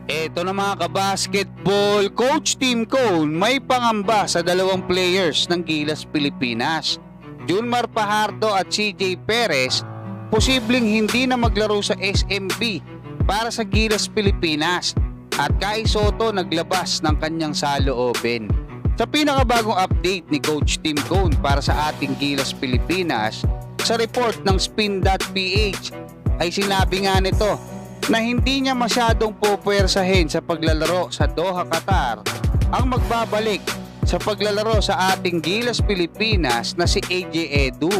Eto na mga kabasketball, Coach Tim Cone may pangamba sa dalawang players ng Gilas Pilipinas. Junmar Fajardo at CJ Perez posibleng hindi na maglaro sa SMB para sa Gilas Pilipinas at Kai Sotto naglabas ng kanyang saloobin. Sa pinakabagong update ni Coach Tim Cone para sa ating Gilas Pilipinas, sa report ng Spin.ph ay sinabi nga nito na hindi niya masyadong pupuwersahin sa paglalaro sa Doha, Qatar ang magbabalik sa paglalaro sa ating Gilas Pilipinas na si AJ Edu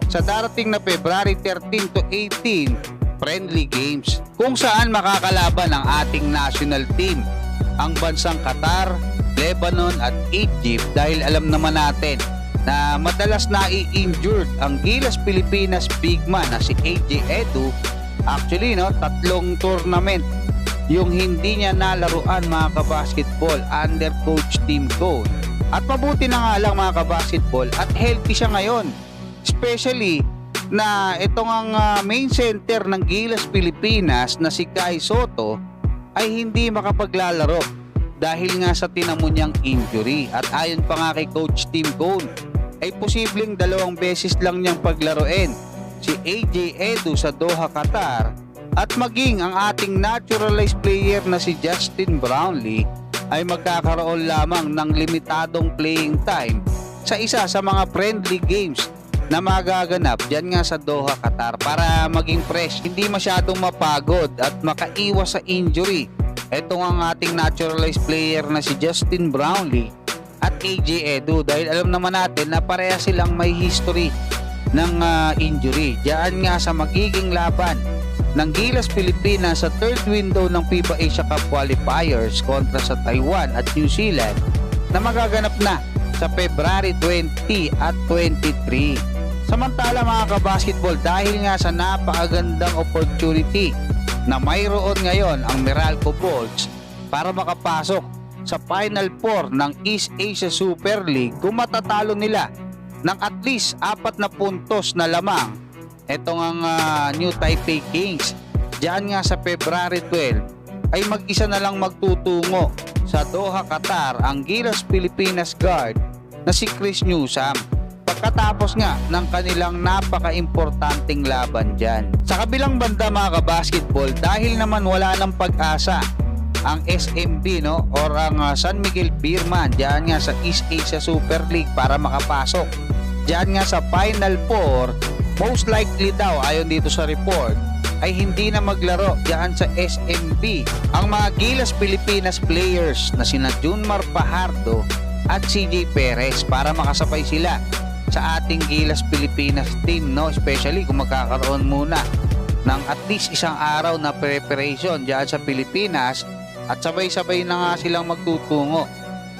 sa darating na February 13 to 18 friendly games kung saan makakalaban ang ating national team, ang bansang Qatar, Lebanon at Egypt, dahil alam naman natin na madalas na-injured ang Gilas Pilipinas big man na si AJ Edu. Actually, 3 tournament yung hindi niya nalaruan mga kabasketball under Coach Tim Cone. At mabuti na nga lang mga kabasketball at healthy siya ngayon. Especially na itong ang main center ng Gilas Pilipinas na si Kai Sotto ay hindi makapaglalaro dahil nga sa tinamo niyang injury. At ayon pa nga kay Coach Tim Cone ay posibleng 2 beses lang niyang paglaruin si AJ Edu sa Doha, Qatar, at maging ang ating naturalized player na si Justin Brownlee ay magkakaroon lamang ng limitadong playing time sa isa sa mga friendly games na magaganap dyan nga sa Doha, Qatar, para maging fresh, hindi masyadong mapagod at makaiwas sa injury. Ito ang ating naturalized player na si Justin Brownlee at AJ Edu, dahil alam naman natin na pareha silang may history ng injury. Diyan nga sa magiging laban ng Gilas Pilipinas sa third window ng FIBA Asia Cup qualifiers kontra sa Taiwan at New Zealand na magaganap na sa February 20 at 23. Samantala mga kabasketball, dahil nga sa napakagandang opportunity na mayroon ngayon ang Meralco Bolts para makapasok sa Final 4 ng East Asia Super League kung matatalo nila ng at least 4 na puntos na lamang etong ang New Taipei Kings. Diyan nga sa February 12 ay mag-isa na lang magtutungo sa Doha, Qatar ang Gilas Pilipinas guard na si Chris Newsome pagkatapos nga ng kanilang napaka-importanting laban dyan. Sa kabilang banda mga kabasketball, dahil naman wala ng pag-asa ang SMB or ang San Miguel Beerman diyan nga sa East Asia Super League para makapasok diyan nga sa Final 4, most likely daw ayon dito sa report ay hindi na maglaro diyan sa SMB ang mga Gilas Pilipinas players na sina Junmar Fajardo at CJ Perez para makasabay sila sa ating Gilas Pilipinas team, especially kung magkakaroon muna ng at least isang araw na preparation diyan sa Pilipinas at sabay-sabay na nga silang magtutungo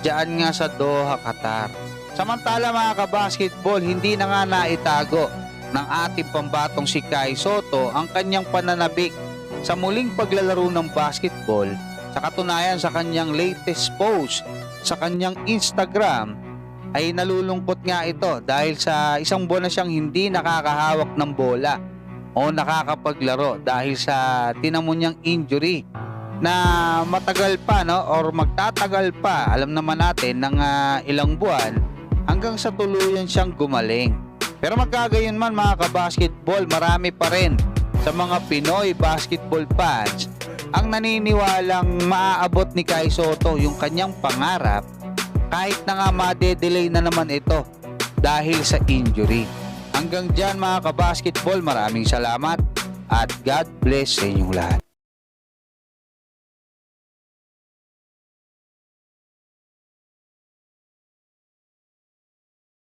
diyan nga sa Doha, Qatar. Samantala mga kabasketball, hindi na nga naitago ng ating pambatong si Kai Sotto ang kanyang pananabik sa muling paglalaro ng basketball. Sa katunayan, sa kanyang latest post sa kanyang Instagram ay nalulungkot nga ito dahil sa isang buwan na siyang hindi nakakahawak ng bola o nakakapaglaro dahil sa tinamo niyang injury na matagal pa or magtatagal pa, alam naman natin, ng ilang buwan hanggang sa tuluyan siyang gumaling. Pero magkagayon man mga kabasketball, marami pa rin sa mga Pinoy basketball fans ang naniniwalang maaabot ni Kai Sotto yung kanyang pangarap kahit na nga madedelay na naman ito dahil sa injury. Hanggang dyan mga kabasketball, maraming salamat at God bless sa inyong lahat.